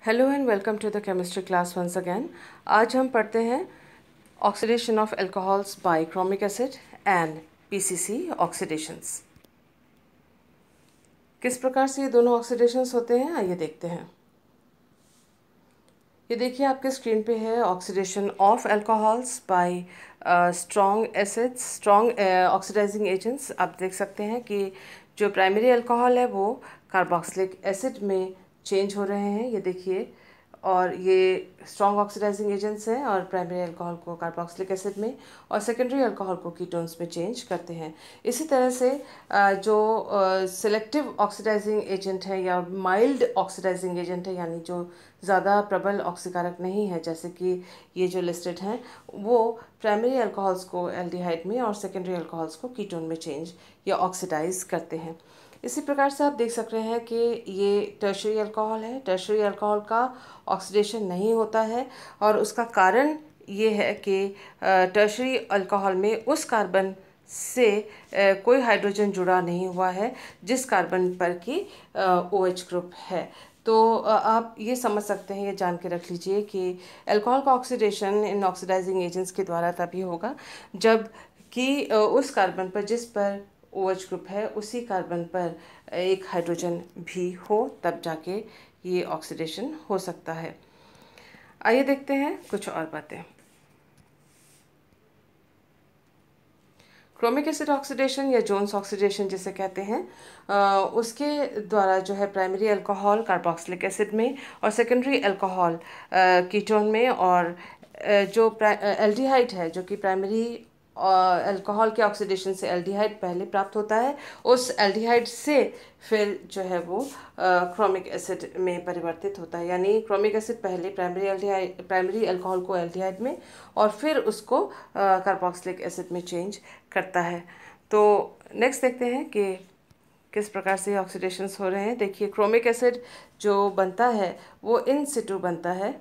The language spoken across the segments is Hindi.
Hello and welcome to the chemistry class once again. आज हम पढ़ते हैं oxidation of alcohols by chromic acid and PCC oxidations. किस प्रकार से ये दोनों ऑक्सीडेशंस होते हैं आइए देखते हैं। ये देखिए आपके स्क्रीन पे है oxidation of alcohols by strong acids, strong oxidising agents. आप देख सकते हैं कि जो प्राइमरी अल्कोहल है वो कार्बोक्सिलिक एसिड में चेंज हो रहे हैं, ये देखिए। और ये स्ट्रॉन्ग ऑक्सीडाइजिंग एजेंट्स हैं और प्राइमरी अल्कोहल को कार्बोक्सिलिक एसिड में और सेकेंडरी अल्कोहल को कीटोन्स में चेंज करते हैं। इसी तरह से जो सिलेक्टिव ऑक्सीडाइजिंग एजेंट है या माइल्ड ऑक्सीडाइजिंग एजेंट है, यानी जो ज़्यादा प्रबल ऑक्सीकारक नहीं है, जैसे कि ये जो लिस्टेड हैं, वो प्राइमरी अल्कोहल्स को एल्डिहाइड में और सेकेंडरी अल्कोहल्स को कीटोन में चेंज या ऑक्सीडाइज करते हैं। इसी प्रकार से आप देख सकते हैं कि ये टर्शरी अल्कोहल है। टर्शरी अल्कोहल का ऑक्सीडेशन नहीं होता है और उसका कारण ये है कि टर्शरी अल्कोहल में उस कार्बन से कोई हाइड्रोजन जुड़ा नहीं हुआ है जिस कार्बन पर कि OH ग्रुप है। तो आप ये समझ सकते हैं, ये जान के रख लीजिए कि अल्कोहल का ऑक्सीडेशन इन ऑक्सीडाइजिंग एजेंट्स के द्वारा तभी होगा जब कि उस कार्बन पर जिस पर OH ग्रुप है उसी कार्बन पर एक हाइड्रोजन भी हो, तब जाके ये ऑक्सीडेशन हो सकता है। आइए देखते हैं कुछ और बातें। क्रोमिक एसिड ऑक्सीडेशन या जोन्स ऑक्सीडेशन जिसे कहते हैं, उसके द्वारा जो है प्राइमरी अल्कोहल कार्बोक्सिलिक एसिड में और सेकेंडरी अल्कोहल कीटोन में, और जो एल्डिहाइड है जो कि प्राइमरी अल्कोहल के ऑक्सीडेशन से एल्डिहाइड पहले प्राप्त होता है, उस एल्डिहाइड से फिर जो है वो क्रोमिक एसिड में परिवर्तित होता है। यानी क्रोमिक एसिड पहले प्राइमरी अल्कोहल को एल्डिहाइड में और फिर उसको कार्बोक्सिलिक एसिड में चेंज करता है। तो नेक्स्ट देखते हैं कि किस प्रकार से ऑक्सीडेशंस हो रहे हैं। देखिए, क्रोमिक एसिड जो बनता है वो इन सिटू बनता है।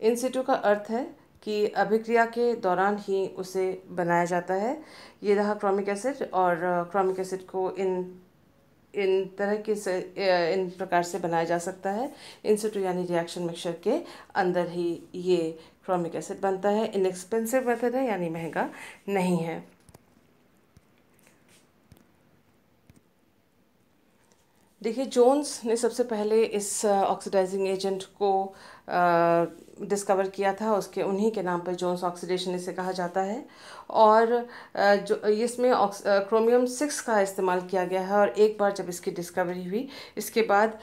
इन सिटू का अर्थ है कि अभिक्रिया के दौरान ही उसे बनाया जाता है। ये रहा क्रोमिक एसिड, और क्रोमिक एसिड को इन तरह के से इन प्रकार से बनाया जा सकता है। इन सिटू यानी रिएक्शन मिक्सचर के अंदर ही ये क्रोमिक एसिड बनता है। इनएक्सपेंसिव मेथड है, यानी महंगा नहीं है। देखिए, जोन्स ने सबसे पहले इस ऑक्सीडाइजिंग एजेंट को डिस्कवर किया था। उसके उन्हीं के नाम पर जोन्स ऑक्सीडेशन इसे कहा जाता है। और जो इसमें क्रोमियम 6 का इस्तेमाल किया गया है। और एक बार जब इसकी डिस्कवरी हुई, इसके बाद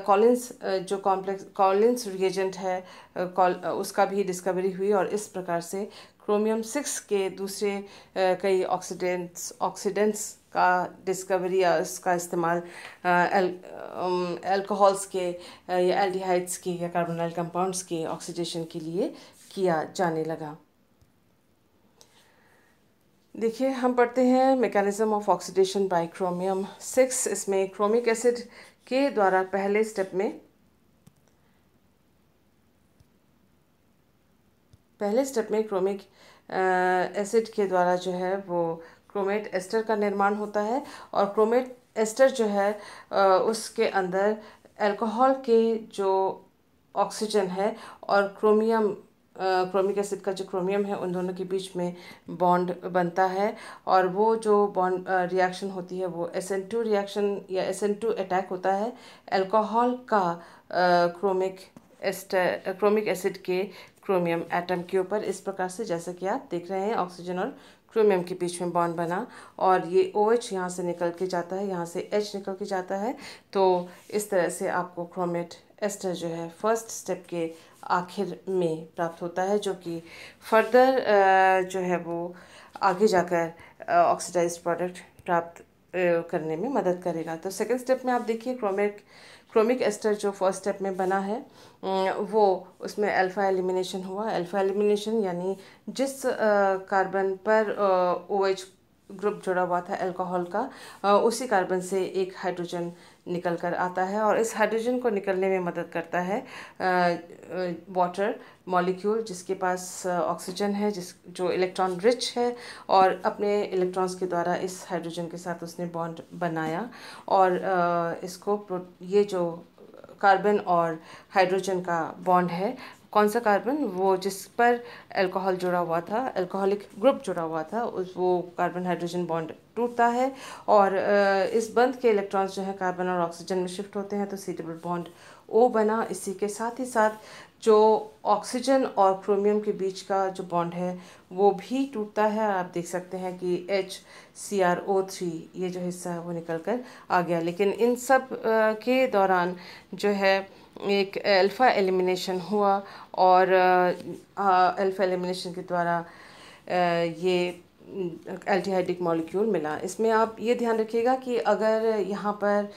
कॉलिंस जो कॉलिंस रिएजेंट है उसका भी डिस्कवरी हुई, और इस प्रकार से क्रोमियम 6 के दूसरे कई ऑक्सीडेंट्स का डिस्कवरी या इसका इस्तेमाल अल्कोहल्स के या एल्डिहाइड्स के या कार्बोनाइल कंपाउंड्स के ऑक्सीडेशन के लिए किया जाने लगा। देखिए, हम पढ़ते हैं mechanism of oxidation by chromium 6। इसमें क्रोमिक एसिड के द्वारा पहले स्टेप में क्रोमिक एसिड के द्वारा जो है वो क्रोमेट एस्टर का निर्माण होता है। और क्रोमेट एस्टर जो है उसके अंदर अल्कोहल के जो ऑक्सीजन है और क्रोमिक एसिड का जो क्रोमियम है, उन दोनों के बीच में बॉन्ड बनता है। और वो जो बॉन्ड रिएक्शन होती है वो SN2 रिएक्शन या SN2 अटैक होता है अल्कोहल का क्रोमिक एसिड के क्रोमियम एटम के ऊपर। इस प्रकार से जैसे कि आप देख रहे हैं, ऑक्सीजन और क्रोमियम के बीच में बॉन्ड बना और ये OH यहाँ से निकल के जाता है, यहाँ से H निकल के जाता है। तो इस तरह से आपको क्रोमेट एस्टर जो है फर्स्ट स्टेप के आखिर में प्राप्त होता है, जो कि फर्दर जो है वो आगे जाकर ऑक्सीडाइज्ड प्रोडक्ट प्राप्त करने में मदद करेगा। तो सेकंड स्टेप में आप देखिए, क्रोमिक एस्टर जो फर्स्ट स्टेप में बना है वो उसमें अल्फा एलिमिनेशन हुआ। अल्फा एलिमिनेशन यानी जिस कार्बन पर OH ग्रुप जुड़ा हुआ था अल्कोहल का, उसी कार्बन से एक हाइड्रोजन निकल कर आता है, और इस हाइड्रोजन को निकलने में मदद करता है वाटर मॉलिक्यूल, जिसके पास ऑक्सीजन है, जो इलेक्ट्रॉन रिच है, और अपने इलेक्ट्रॉन्स के द्वारा इस हाइड्रोजन के साथ उसने बॉन्ड बनाया। और इसको ये जो कार्बन और हाइड्रोजन का बॉन्ड है। कौन सा कार्बन? वो जिस पर अल्कोहल जुड़ा हुआ था, अल्कोहलिक ग्रुप जुड़ा हुआ था, उस वो कार्बन हाइड्रोजन बॉन्ड टूटता है और इस बंध के इलेक्ट्रॉन्स जो है कार्बन और ऑक्सीजन में शिफ्ट होते हैं, तो सी डबल बॉन्ड ओ बना। इसी के साथ ही साथ जो ऑक्सीजन और क्रोमियम के बीच का जो बॉन्ड है वो भी टूटता है। आप देख सकते हैं कि HCrO3 ये जो हिस्सा है वो निकल कर आ गया। लेकिन इन सब के दौरान जो है एक अल्फ़ा एलिमिनेशन हुआ और अल्फ़ा एलिमिनेशन के द्वारा ये एल्डिहाइडिक मॉलिक्यूल मिला। इसमें आप ये ध्यान रखिएगा कि अगर यहाँ पर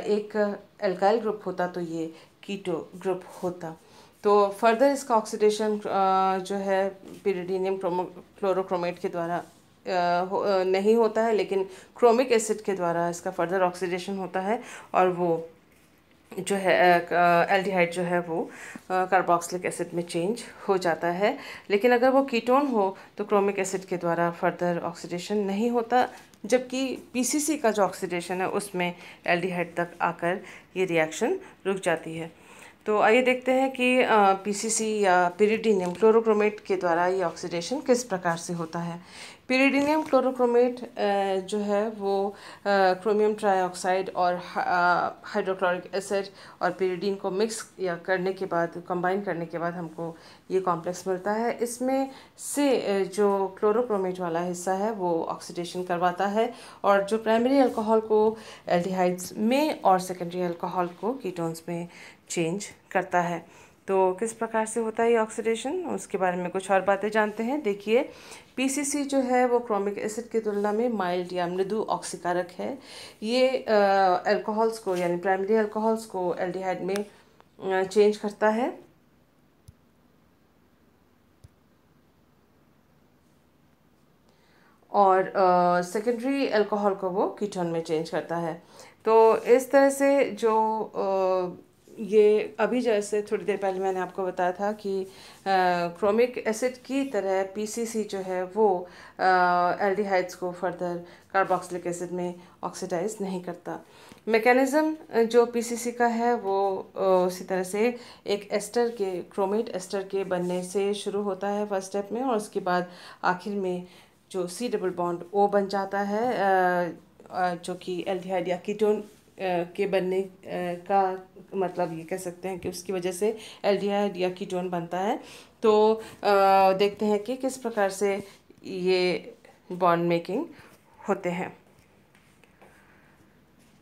एक एल्काइल ग्रुप होता तो ये कीटो ग्रुप होता। तो फर्दर इसका ऑक्सीडेशन जो है पिरिडीनियम क्लोरोक्रोमेट के द्वारा नहीं होता है, लेकिन क्रोमिक एसिड के द्वारा इसका फर्दर ऑक्सीडेशन होता है और वो जो है एल्डिहाइड जो है वो कार्बोक्सिलिक एसिड में चेंज हो जाता है। लेकिन अगर वो कीटोन हो तो क्रोमिक एसिड के द्वारा फर्दर ऑक्सीडेशन नहीं होता, जबकि पीसीसी का जो ऑक्सीडेशन है उसमें एल्डिहाइड तक आकर ये रिएक्शन रुक जाती है। तो आइए देखते हैं कि पीसीसी या पिरिडीनियम क्लोरोक्रोमेट के द्वारा ये ऑक्सीडेशन किस प्रकार से होता है। पिरिडीनियम क्लोरोक्रोमेट जो है वो क्रोमियम ट्राईऑक्साइड और हाइड्रोक्लोरिक एसिड और पिरिडीन को मिक्स या करने के बाद, कंबाइन करने के बाद हमको ये कॉम्प्लेक्स मिलता है। इसमें से जो क्लोरोक्रोमेट वाला हिस्सा है वो ऑक्सीडेशन करवाता है और जो प्राइमरी अल्कोहल को एल्डिहाइड्स में और सेकेंडरी अल्कोहल को कीटोन्स में चेंज करता है। तो किस प्रकार से होता है ये ऑक्सीडेशन, उसके बारे में कुछ और बातें जानते हैं। देखिए, पीसीसी जो है वो क्रोमिक एसिड की तुलना में माइल्ड या मृदु ऑक्सीकारक है। ये अल्कोहल्स को यानी प्राइमरी अल्कोहल्स को एल्डिहाइड में चेंज करता है और सेकेंडरी अल्कोहल को वो कीटोन में चेंज करता है। तो इस तरह से जो ये अभी जैसे थोड़ी देर पहले मैंने आपको बताया था कि क्रोमिक एसिड की तरह पीसीसी जो है वो एल्डिहाइड्स को फर्दर कार्बोक्सिलिक एसिड में ऑक्सीडाइज नहीं करता। मैकेनिज़्म जो पीसीसी का है वो उसी तरह से एक एस्टर के, क्रोमेट एस्टर के बनने से शुरू होता है फर्स्ट स्टेप में, और उसके बाद आखिर में जो सी डबल बॉन्ड ओ बन जाता है जो कि एल्डिहाइड या कीटोन के बनने का मतलब ये कह सकते हैं कि उसकी वजह से एल्डिहाइड या कीटोन बनता है। तो देखते हैं कि किस प्रकार से ये बॉन्ड मेकिंग होते हैं।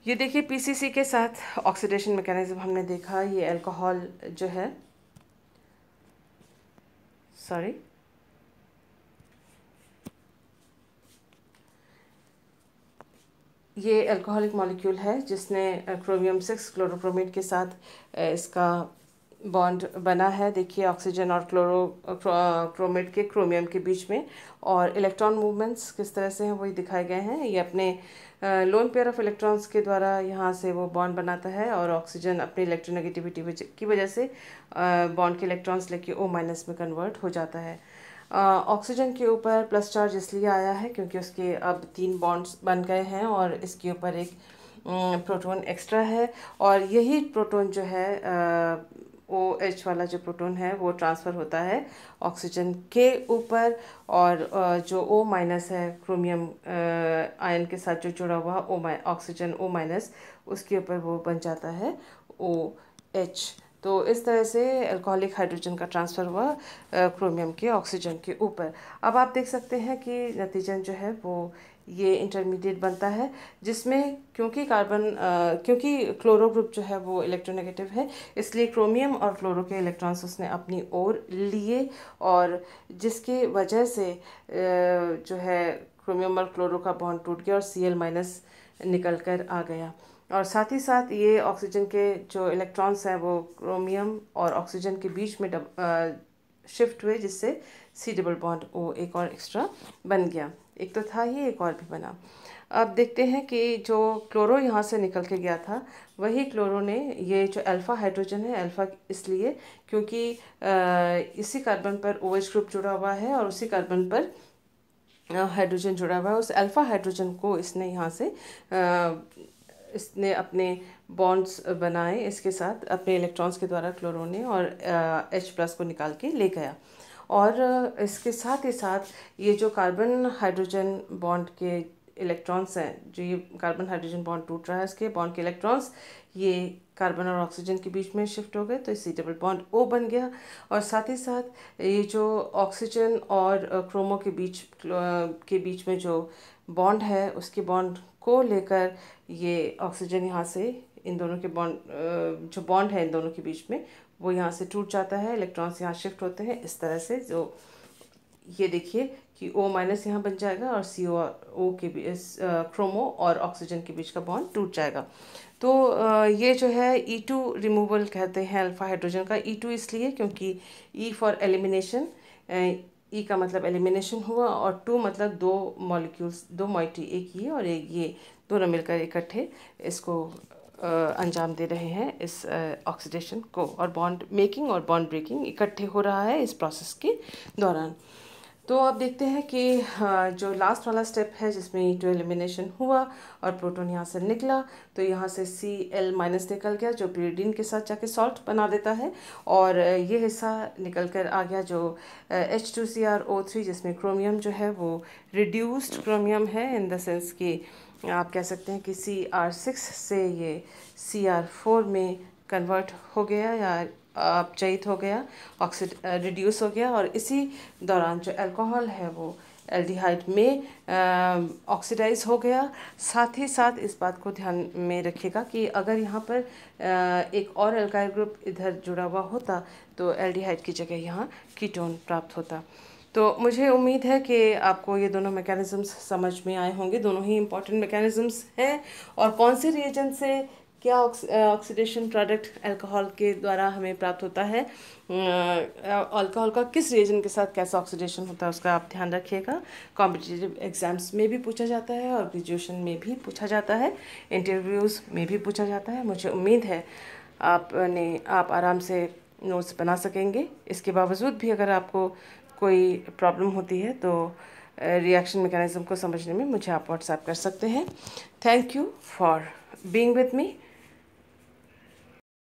ये देखिए, पीसीसी के साथ ऑक्सीडेशन मैकेनिज्म हमने देखा। ये अल्कोहल जो है, सॉरी, ये अल्कोहलिक मॉलिक्यूल है जिसने क्रोमियम 6 क्लोरोक्रोमेट के साथ इसका बॉन्ड बना है। देखिए, ऑक्सीजन और क्रोमेट के क्रोमियम के बीच में, और इलेक्ट्रॉन मूवमेंट्स किस तरह से हैं वही दिखाए गए हैं। ये अपने लोन पेयर ऑफ इलेक्ट्रॉन्स के द्वारा यहाँ से वो बॉन्ड बनाता है और ऑक्सीजन अपनी इलेक्ट्रोनेगेटिविटी की वजह से बॉन्ड के इलेक्ट्रॉन्स लेके O- में कन्वर्ट हो जाता है। ऑक्सीजन के ऊपर प्लस चार्ज इसलिए आया है क्योंकि उसके अब 3 बॉन्ड्स बन गए हैं और इसके ऊपर एक प्रोटॉन एक्स्ट्रा है, और यही प्रोटॉन जो है OH वाला जो प्रोटॉन है वो ट्रांसफ़र होता है ऑक्सीजन के ऊपर, और जो O- है क्रोमियम आयन के साथ जो जुड़ा हुआ ऑक्सीजन O- उसके ऊपर वो बन जाता है OH। तो इस तरह से अल्कोहलिक हाइड्रोजन का ट्रांसफ़र हुआ क्रोमियम के ऑक्सीजन के ऊपर। अब आप देख सकते हैं कि नतीजन जो है वो ये इंटरमीडिएट बनता है, जिसमें क्योंकि क्योंकि क्लोरो ग्रुप जो है वो इलेक्ट्रोनेगेटिव है, इसलिए क्रोमियम और क्लोरो के इलेक्ट्रॉन्स उसने अपनी ओर लिए, और जिसकी वजह से जो है क्रोमियम और क्लोरो का बॉन्ड टूट गया और Cl- निकल कर आ गया। और साथ ही साथ ये ऑक्सीजन के जो इलेक्ट्रॉन्स हैं वो क्रोमियम और ऑक्सीजन के बीच में शिफ्ट हुए, जिससे सी डबल बॉन्ड O एक और एक्स्ट्रा बन गया। एक तो था ही, एक और भी बना। अब देखते हैं कि जो क्लोरो यहाँ से निकल के गया था, वही क्लोरो ने ये जो अल्फ़ा हाइड्रोजन है, अल्फ़ा इसलिए क्योंकि इसी कार्बन पर OH ग्रुप जुड़ा हुआ है और उसी कार्बन पर हाइड्रोजन जुड़ा हुआ है। उस अल्फ़ा हाइड्रोजन को इसने यहाँ से इसने अपने बॉन्ड्स बनाए इसके साथ अपने इलेक्ट्रॉन्स के द्वारा क्लोरो ने और H+ को निकाल के ले गया। और इसके साथ ही साथ ये जो कार्बन हाइड्रोजन बॉन्ड के इलेक्ट्रॉन्स हैं, जो ये कार्बन हाइड्रोजन बॉन्ड टूट रहा है, इसके बॉन्ड के इलेक्ट्रॉन्स ये कार्बन और ऑक्सीजन के बीच में शिफ्ट हो गए, तो C डबल बॉन्ड O बन गया। और साथ ही साथ ये जो ऑक्सीजन और क्रोमो के बीच में जो बॉन्ड है, उसके बॉन्ड को लेकर ये ऑक्सीजन यहाँ से इन दोनों के बॉन्ड जो बॉन्ड है इन दोनों के बीच में, वो यहाँ से टूट जाता है, इलेक्ट्रॉन्स यहाँ शिफ्ट होते हैं इस तरह से। जो ये देखिए कि O- यहाँ बन जाएगा और CO के बीच क्रोमो और ऑक्सीजन के बीच का बॉन्ड टूट जाएगा। तो ये जो है E2 रिमूवल कहते हैं अल्फा हाइड्रोजन का। E2 इसलिए क्योंकि E फॉर एलिमिनेशन, E का मतलब एलिमिनेशन हुआ, और 2 मतलब दो मॉलिक्यूल्स, दो मॉइटी, एक ये और एक ये, दोनों मिलकर इकट्ठे इसको अंजाम दे रहे हैं इस ऑक्सीडेशन को, और बॉन्ड मेकिंग और बॉन्ड ब्रेकिंग इकट्ठे हो रहा है इस प्रोसेस के दौरान। तो अब देखते हैं कि जो लास्ट वाला स्टेप है जिसमें E2 एलिमिनेशन हुआ और प्रोटॉन यहाँ से निकला, तो यहाँ से Cl- निकल गया जो pyridine के साथ जाके सॉल्ट बना देता है, और ये हिस्सा निकल कर आ गया जो H2CrO3 जिसमें क्रोमियम जो है वो रिड्यूस्ड क्रोमियम है, इन द सेंस कि आप कह सकते हैं कि Cr6 से ये Cr4 में कन्वर्ट हो गया या अपचयित हो गया, रिड्यूस हो गया, और इसी दौरान जो अल्कोहल है वो एल्डिहाइड में ऑक्सीडाइज हो गया। साथ ही साथ इस बात को ध्यान में रखिएगा कि अगर यहाँ पर एक और एल्काइल ग्रुप इधर जुड़ा हुआ होता तो एल्डिहाइड की जगह यहाँ कीटोन प्राप्त होता। तो मुझे उम्मीद है कि आपको ये दोनों मैकेनिज़म्स समझ में आए होंगे। दोनों ही इम्पॉर्टेंट मैकेनिज़म्स हैं, और कौन से रिएजेंट से क्या ऑक्सीडेशन प्रोडक्ट अल्कोहल के द्वारा हमें प्राप्त होता है, अल्कोहल का किस रिएजेंट के साथ कैसा ऑक्सीडेशन होता है, उसका आप ध्यान रखिएगा। कॉम्पिटिटिव एग्जाम्स में भी पूछा जाता है और ग्रेजुएशन में भी पूछा जाता है, इंटरव्यूज़ में भी पूछा जाता है। मुझे उम्मीद है आप आराम से नोट्स बना सकेंगे। इसके बावजूद भी अगर आपको कोई प्रॉब्लम होती है तो रिएक्शन मैकेनिज़्म को समझने में मुझे आप व्हाट्सएप कर सकते हैं। Thank you for being with me.